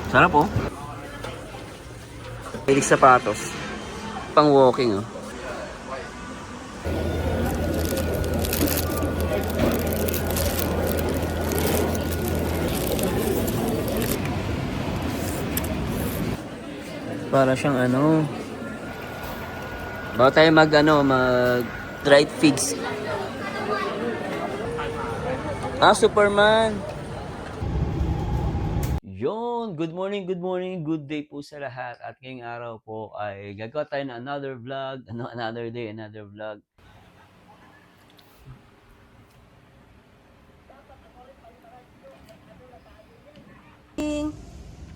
Sarap oh. Pilik sapatos. Pang walking oh. Para siyang ano. Bago tayo mag dried figs. Superman. Yon, good morning, good day po sa lahat. At ngayong araw po ay gagawa tayo ng another vlog, another day, another vlog.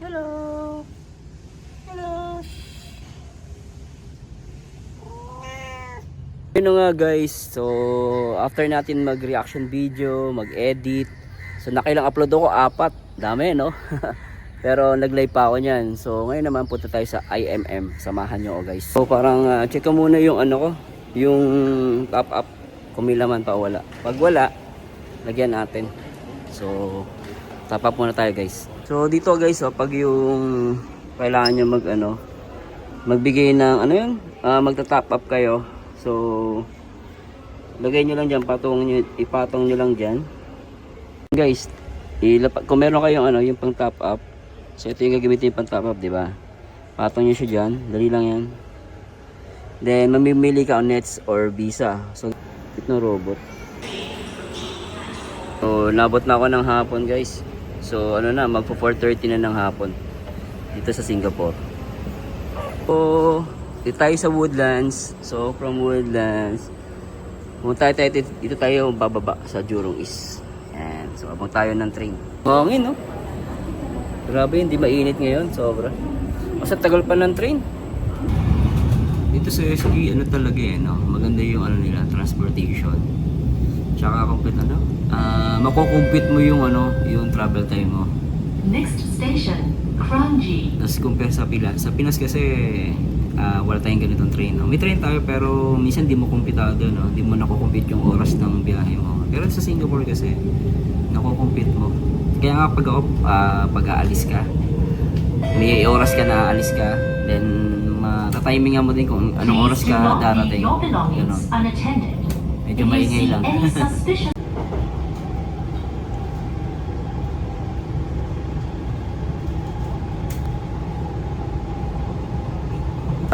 Hello. Hello. Yun nga guys, so after natin mag-reaction video, mag-edit, so nakailang upload ako, 4, dami no? Pero nag-live pa ako niyan. So ngayon naman punta tayo sa IMM, samahan nyo ako guys. So parang check ko muna yung ano ko, yung top up, kung may laman pa wala. Pag wala, lagyan natin. So top up muna tayo guys. So dito guys, pag yung kailangan nyo magbigay ng magta-top up kayo. So lagay nyo lang dyan, ipatong nyo lang dyan guys. Kung meron kayong yung pang top up, so ito yung gagamitin yung pang top up, diba? Patong nyo siya dyan, dali lang yan. Then mamimili ka on Nets or Visa. So ito robot. So nabot na ako ng hapon guys. So magpo 4:30 na ng hapon dito sa Singapore. So dito tayo sa Woodlands. So from Woodlands dito tayo bababa sa Jurong East. Yan. So abang tayo ng train. Hangin no? Grabe, hindi mainit ngayon, sobra. Basta tagal pa ng train. Dito sa SG talaga no? Maganda yung nila, transportation. Tsaka makukumpit mo yung yung travel time mo. Next station, Kranji. Tapos compare sa Pinas kasi wala tayong ganitong train. No? May train tayo pero minsan di mo kumpitado, no? Di mo nakukumpit yung oras ng biyahe mo. Pero sa Singapore kasi nakukumpit mo. Kaya nga pag aalis ka, may oras ka na aalis ka, then matatimingan mo din kung anong oras ka darating. Ganun. Medyo maingay lang.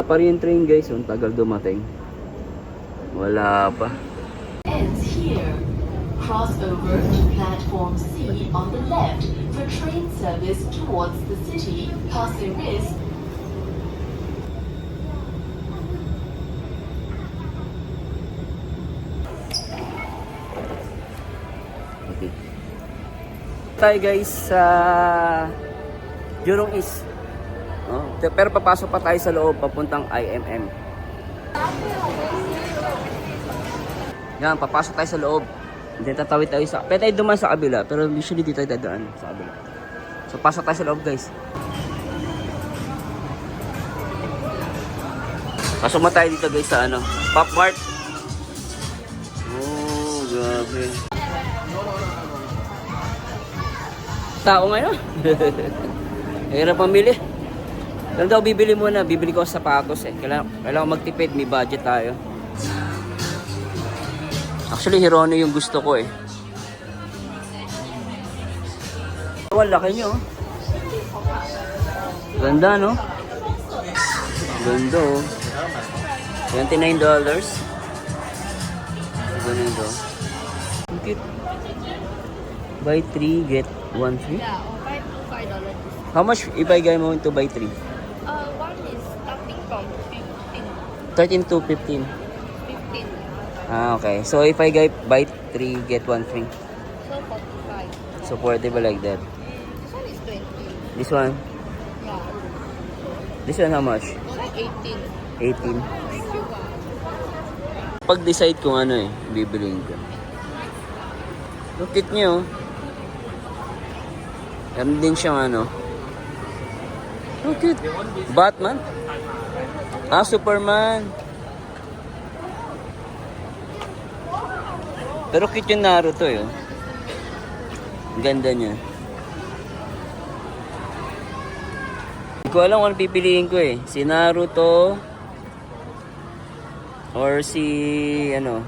Pa rin yung train guys, ang tagal dumating. Wala pa. Ends here. Cross over to platform C on the left for train service towards the city, Pasir Ris. Okay. Tayo guys sa Jurong East. Pero papasok pa tayo sa loob papuntang IMM. Yan, papasok tayo sa loob. Then tatawid tayo pwede tayo dumaan sa kabila, pero usually dito tayo dadaan sa kabila. So pasok tayo sa loob guys. Pasok mo tayo dito guys sa Pop Mart. Oh, grabe. Tao ngayon. Hirap pamili. Pero daw bibili ko sa sapatos Kailangan magtipid, may budget tayo. Actually, Hirono yung gusto ko Wala laki nyo. Ganda no? Ganda $29. Ganito. Cute. Buy 3, get 1 free? Yeah, or buy two $5. How much if I go to buy 3? One is starting from 13 to 15. 15. Okay. So if I buy 3, get 1 free. So 45. So portable like that. This one is 20. This one? Yeah. This one how much? Like 18. 18. Thank you. Pag-decide kung bibiliin ko. Look at nyo. Meron din siyang Look at. Batman? Superman. Pero cute yung Naruto Ang ganda niya. Hindi ko alam kung ano pipiliin ko eh. Si Naruto or si ano.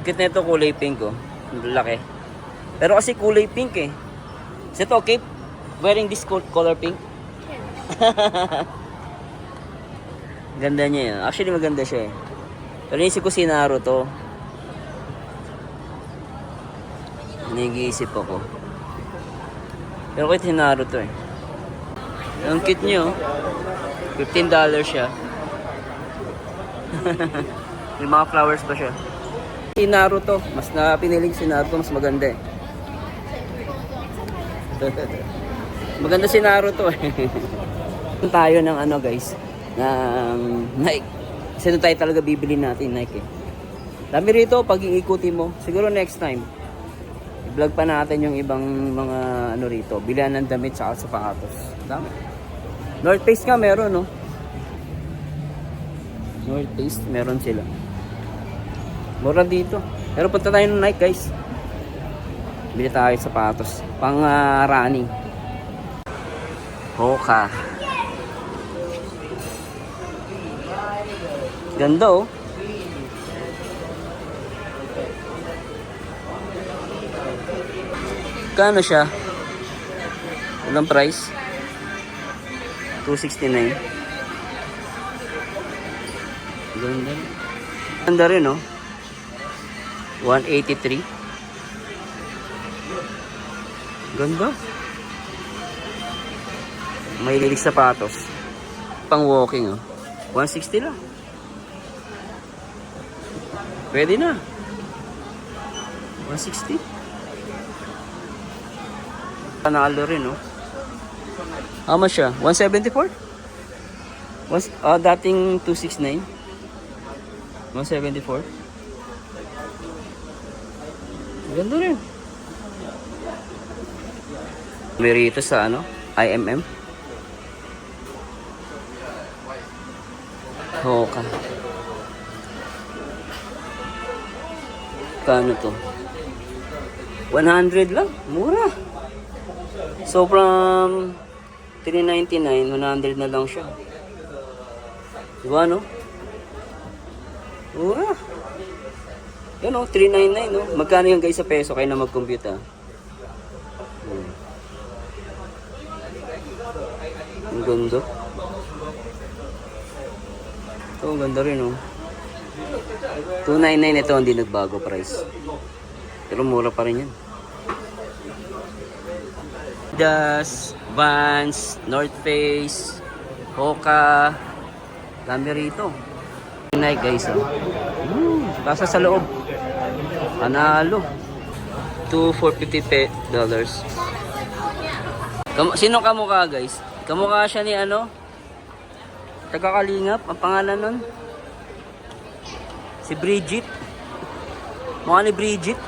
Cute na ito, kulay pink oh. Ang laki. Pero kasi kulay pink eh. Is it okay wearing this color pink? Ganda niya yun. Actually maganda siya eh. Pero inisip ko si Naruto. Nag-iisip ako. Pero kahit si Naruto eh. Ang cute niyo. $15 siya. May mga flowers pa siya. Si Naruto. Mas pinili ko si Naruto. Mas maganda eh. Maganda si Naruto eh. Tayo ng ano guys. Ng Nike. Kasi tayo talaga bibili natin Nike eh. Dami rito pag iikutin mo. Siguro next time. I-vlog pa natin yung ibang mga ano rito. Bilihan ng damit sa sapatos. Dami. North Face nga meron no. North Face meron sila. Mura dito. Pero punta tayo ng Nike guys. Bili tayo sapatos. Pang running. Hoka. Ganda oh. Kano siya? Ilang price? $269. Ganda. Ganda rin oh. $183. Ganda. May lilig sapatos. Pang walking oh. $160 lang. Pwede na. 160. Panalo rin oh. How much siya? 174? Dating 269. 174. Ganda rin. May rito sa ano? IMM. Hoka. Kano to? 100 lang. Mura. So from 399, 100 na lang siya. Diba no? Mura. Yan o, 399 no? Magkano yung guys sa peso? Kaya na mag-compute ah. Ang ganda. Ito, ang ganda rin oh. 299 ito, hindi nagbago price. Pero mura pa rin yan. Adidas, Vans, North Face, Hoka. Dami rito. Nike guys oh. Kasa sa loob. Panalo. $450. Sino kamukha guys? Kamukha siya ni ano? Taga-Kalingap. Ang pangalan nun? Si Bridget. Mukha ni Bridget.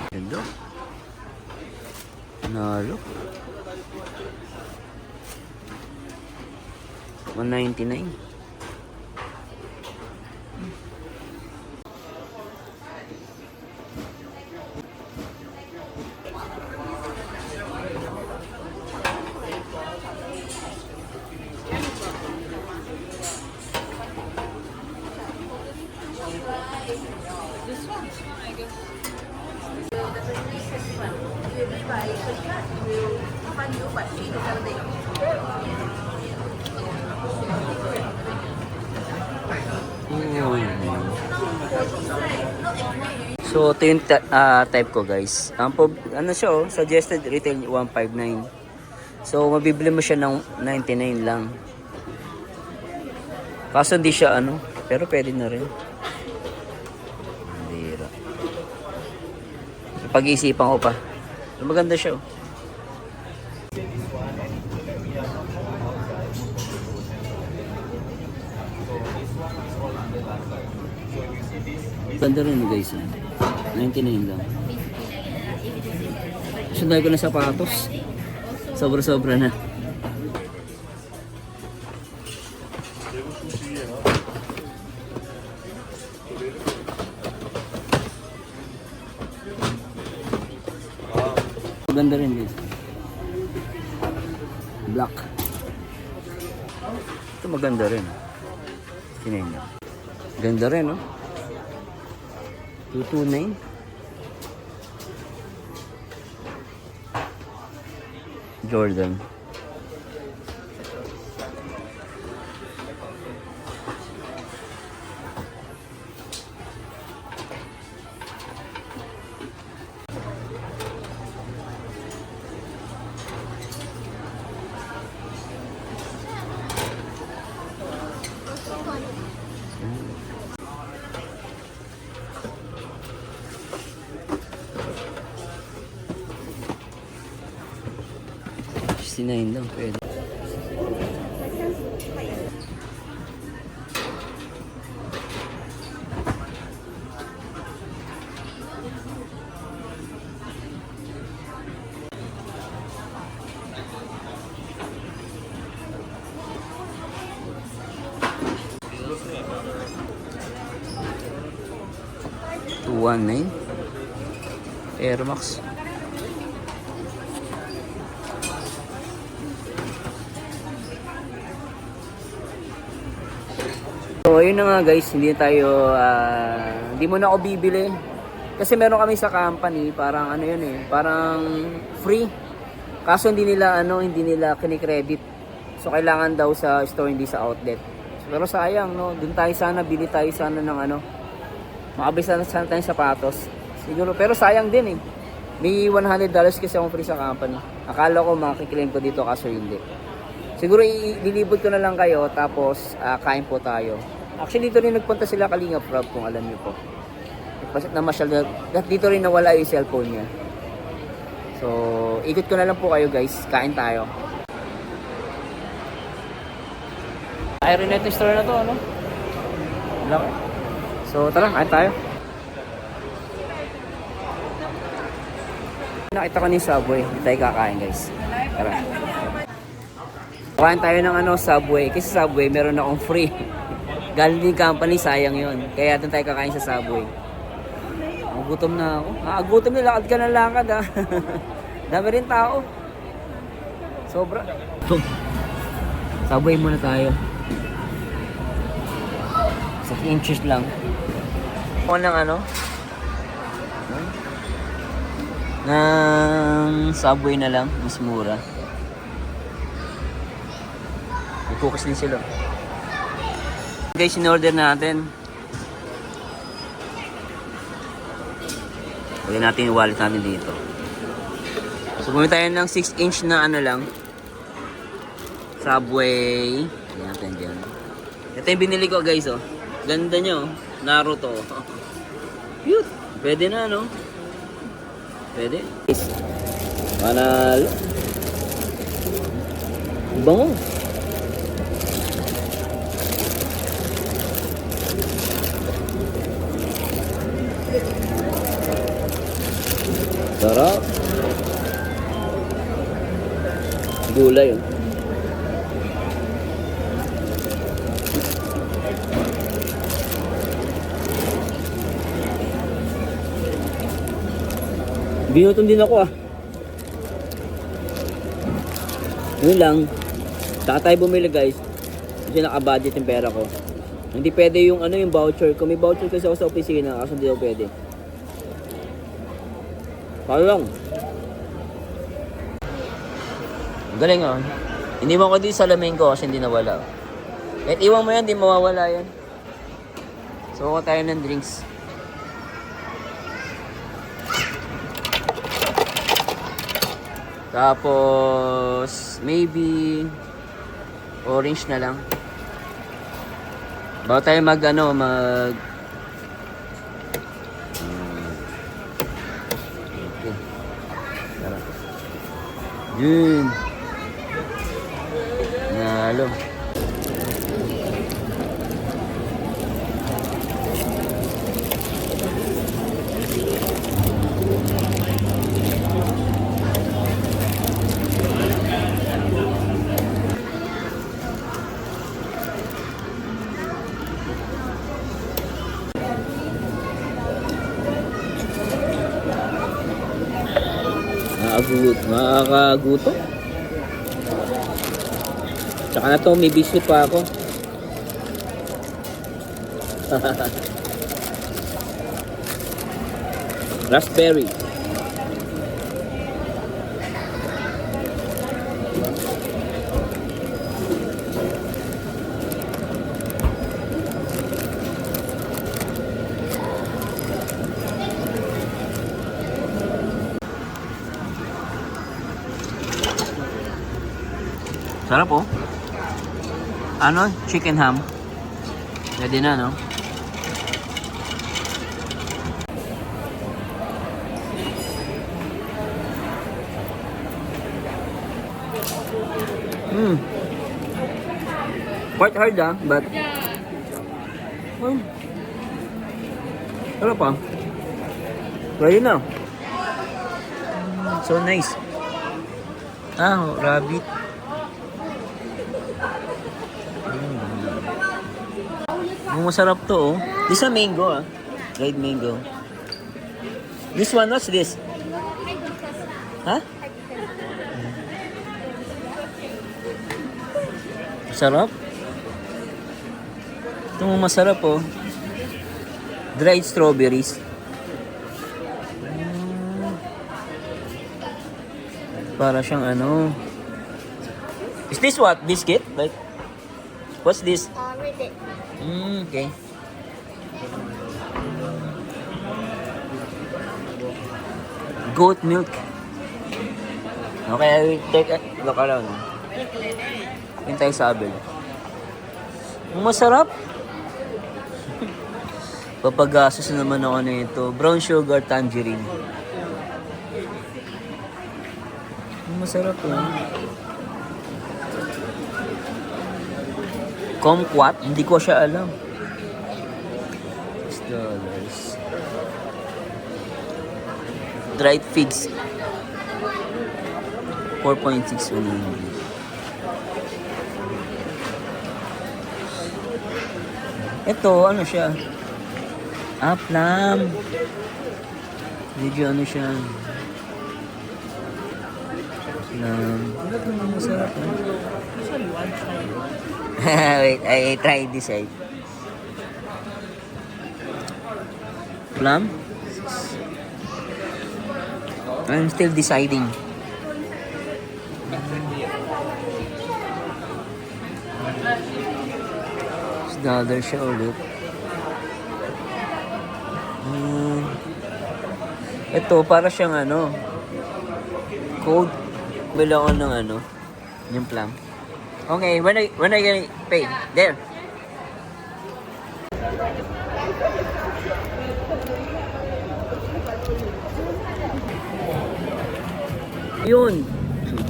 Ganda. Nalo. $199. So, ito yung type ko guys. Ano siya oh, suggested retail 159. So, mabibili mo siya ng 99 lang. Kaso hindi siya ano, pero pwede na rin. Bira. Pag-iisipan ko pa. So, maganda siya oh. Ganda rin guys eh. 99 lang. Sunday ko na sapatos. Sobra-sobra na. Ganda rin guys. Black. Ito maganda rin. Tingnan nyo. Ganda rin, no? 229. Jordan. $69 lang, pwede. $219 Air Max. So ayun na nga guys, hindi mo na ako bibili. Kasi meron kami sa company, parang ano yun eh, parang free. Kaso hindi nila kinikredit. So kailangan daw sa store, hindi sa outlet. Pero sayang, no, dun tayo sana, bili tayo sana ng makabili sana tayong sapatos. Siguro, pero sayang din eh. May $100 kasi akong free sa company. Akala ko makiklaim ko dito, kaso hindi. Siguro ililibot ko na lang kayo, tapos kain po tayo. Actually dito rin nagpunta sila Kalingap Rob, kung alam niyo po. Dito rin nawala yung cellphone niya. So ikot ko na lang po kayo guys, kain tayo. Iron Net store na to, ano? Laki. So tara, kain tayo. Nakita ko ni Subway, hindi tayo kakain guys. Tara. Kain tayo ng Subway. Kasi Subway, meron akong free. Galing din company, sayang yon. Kaya doon tayo kakain sa Subway. Gutom na ako. Gutom na, lakad ka na lakad ha. Dami rin tao. Sobra. Subway muna tayo. 6 inches lang. Ako ng ng Subway na lang, mas mura. May cookies din sila. Guys, in-order natin. Lagyan natin yung wallet natin dito. So, bumili tayo ng 6 inch na lang. Subway. Lagyan natin dyan. Ito yung binili ko guys, oh. Ganda nyo, oh. Naruto. Cute. Pwede na, no? Pwede. Manalo. Bango. Sarap. Gulay, oh. Binutom din ako, ah. Yun lang. Saka tayo bumili guys. Kasi naka-budget yung pera ko. Hindi pwede yung yung voucher. Kung may voucher kasi ako sa opisina, kasi hindi ako pwede. Kaya lang. Ang galing, oh. Iniwan ko din sa salamin ko kasi hindi nawala. Kahit iwan mo yan, hindi mawawala yan. So, kuha tayo ng drinks. Tapos, maybe orange na lang. Bago tayo okay. Tara. Yun. Nalo. Makakaguto. Tsaka na to, may biscuit pa ako. Raspberry. Sarap oh. Ano? Chicken ham. Pwede na, no? Quite hard but well, sarap ah. Pwede na. So nice. Rabbit. Masarap to oh. This is a mango Dried mango. This one, what's this? Ha? Sarap. Ito mo masarap oh. Dried strawberries. Para siyang ano. Is this what? Biscuit? Like, what's this? Read it. Okay. Goat milk. Okay, I will take a look around. Yung tayo sa abel. Masarap. Papagasos naman ako nito. Brown sugar tangerine. Masarap Kumquat? Hindi ko siya alam. $6. Dried figs. 4.6 Ito, ano siya? Plum. Medyo ano siya? Plum. Masarap Wait, I tried this side. Plum? I'm still deciding. $1 siya ulit. Ito, para siyang ano, code. Bila ko ng ano, yung plum. Okay, when I gonna pay? There. Yun.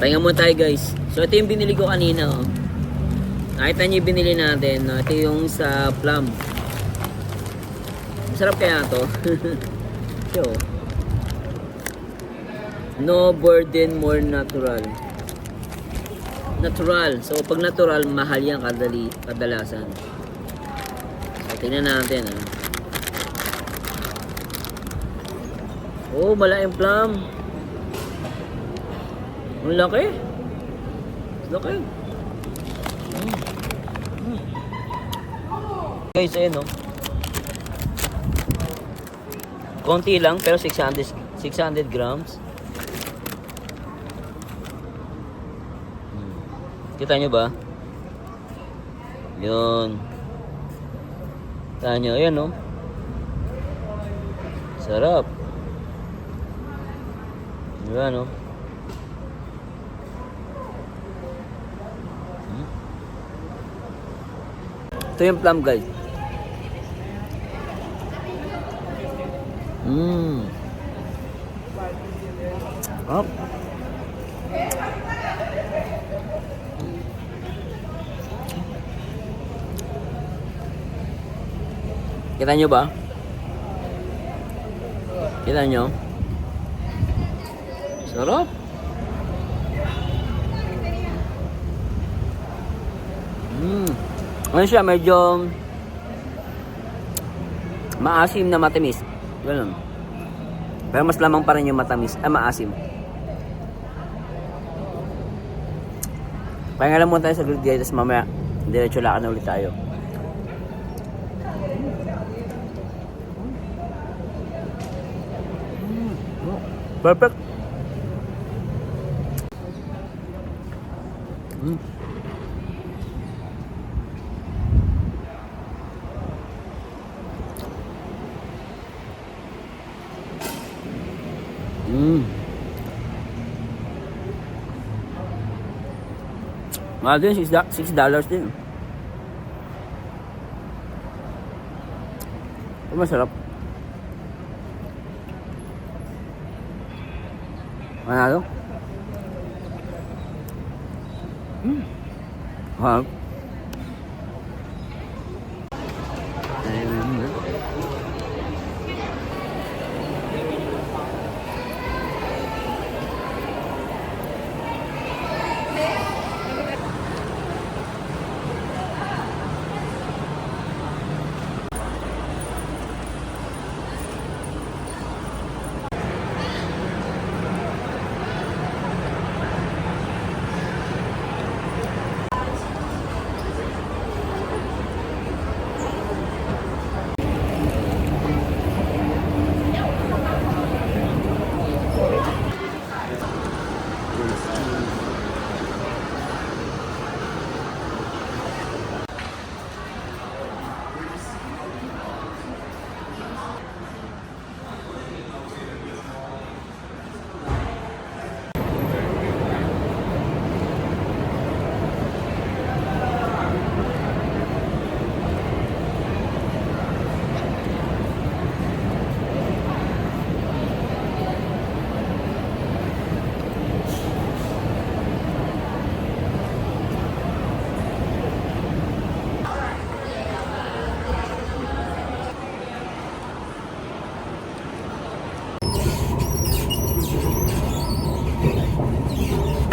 Pahinga muna tayo guys. So ito yung binili ko kanina oh. Nakita niyo yung binili natin. Ito yung sa plum. Masarap kaya to. Ito. No burden, more natural. Natural. So pag natural, mahal yan kadalasan. So tingnan natin Oh, malaking plum. Ang laki. Laki. Guys, ayun konti lang pero 600 grams. Kita nyo ba? Yun. Kita nyo, ayan sarap. Diba Ito yung plum guys. Up. Kita nyo ba? Kita nyo? Sarap. Ano siya? Medyo maasim na matamis. Ganun. Pero mas lamang pa rin yung matamis. Maasim. Pahinga lang muna tayo sa guys, tapos mamaya diretso lakad na ulit tayo. Perfect. Mm. Mm. Mahal din, $6 din. Pero masarap. Manalo? Mahal.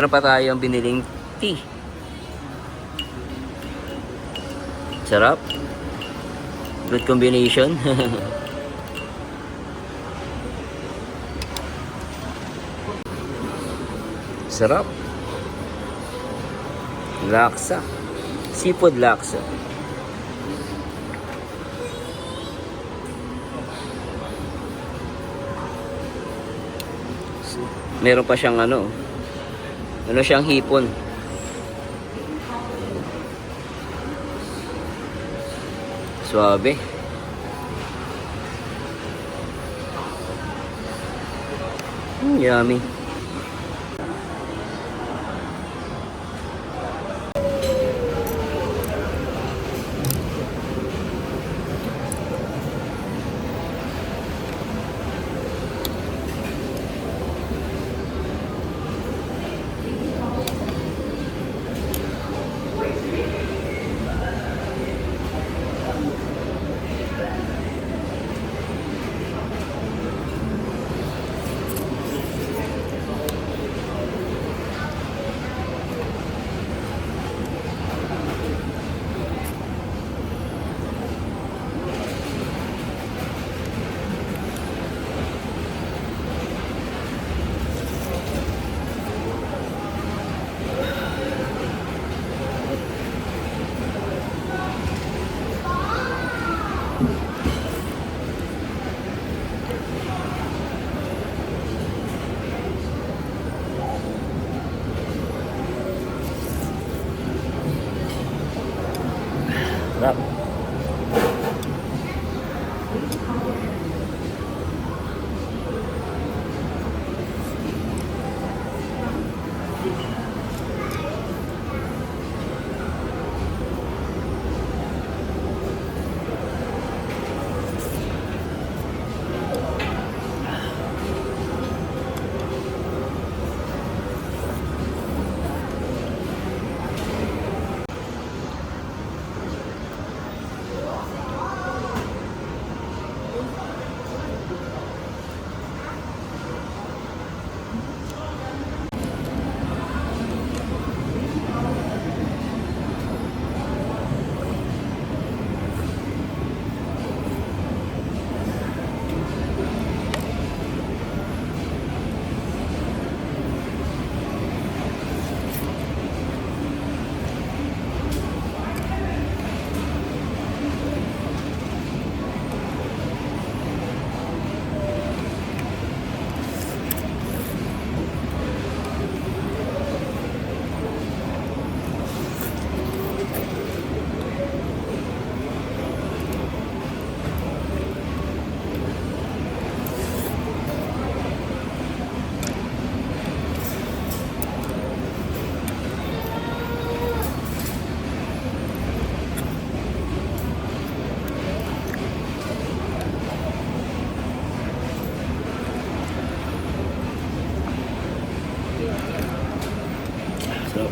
Meron pa tayong biniling tea. Sarap. Good combination. Sarap. Laksa. Seafood laksa. Meron pa siyang ano siyang hipon. Suabe. Yummy. Sarap. So,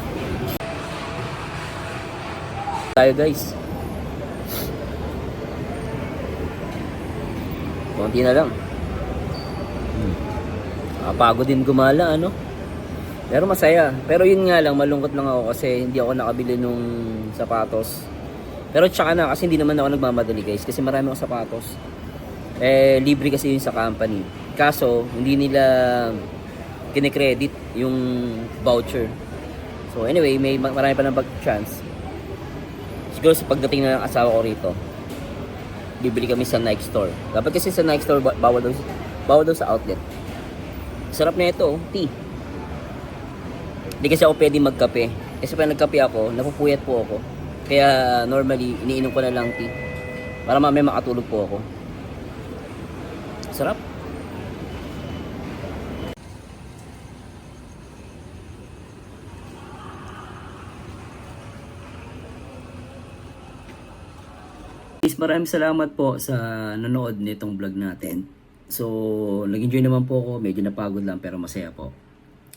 tayo guys. Konti na lang. Pagod din gumala, ano? Pero masaya. Pero yun nga lang, malungkot lang ako kasi hindi ako nakabili nung sapatos. Pero tsaka na, kasi hindi naman ako nagmamadali guys. Kasi marami akong sapatos. Libre kasi yun sa company. Kaso, hindi nila kinikredit yung voucher. So anyway, may marami pa ng chance. Siguro sa pagdating na ng asawa ko rito, bibili kami sa Nike Store. Dapat kasi sa Nike Store, bawal daw sa outlet. Sarap na ito, tea. Hindi kasi ako pwede magkape. Kasi pag nagkape ako, napupuyat po ako. Kaya normally, iniinom ko na lang tea. Para mamaya makatulog po ako. Sarap. Maraming salamat po sa nanood nitong vlog natin. So, nag-enjoy naman po ako. Medyo napagod lang pero masaya po.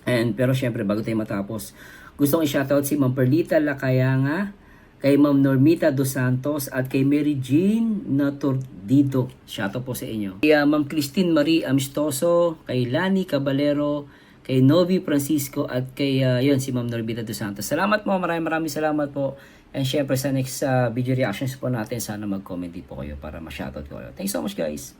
Pero syempre, bago tayo matapos, gusto kong i-shoutout si Ma'am Perlita Lacayanga, kay Ma'am Normita Dos Santos, at kay Mary Jean Naturdido. Shoutout po sa inyo. Kay Ma'am Christine Marie Amistoso, kay Lani Caballero, kay Novi Francisco, at kay si Ma'am Normita Dos Santos. Salamat po, maraming salamat po. And syempre sa next video reactions po natin, sana mag-comment din po kayo para ma-shoutout ko kayo. Thanks so much guys!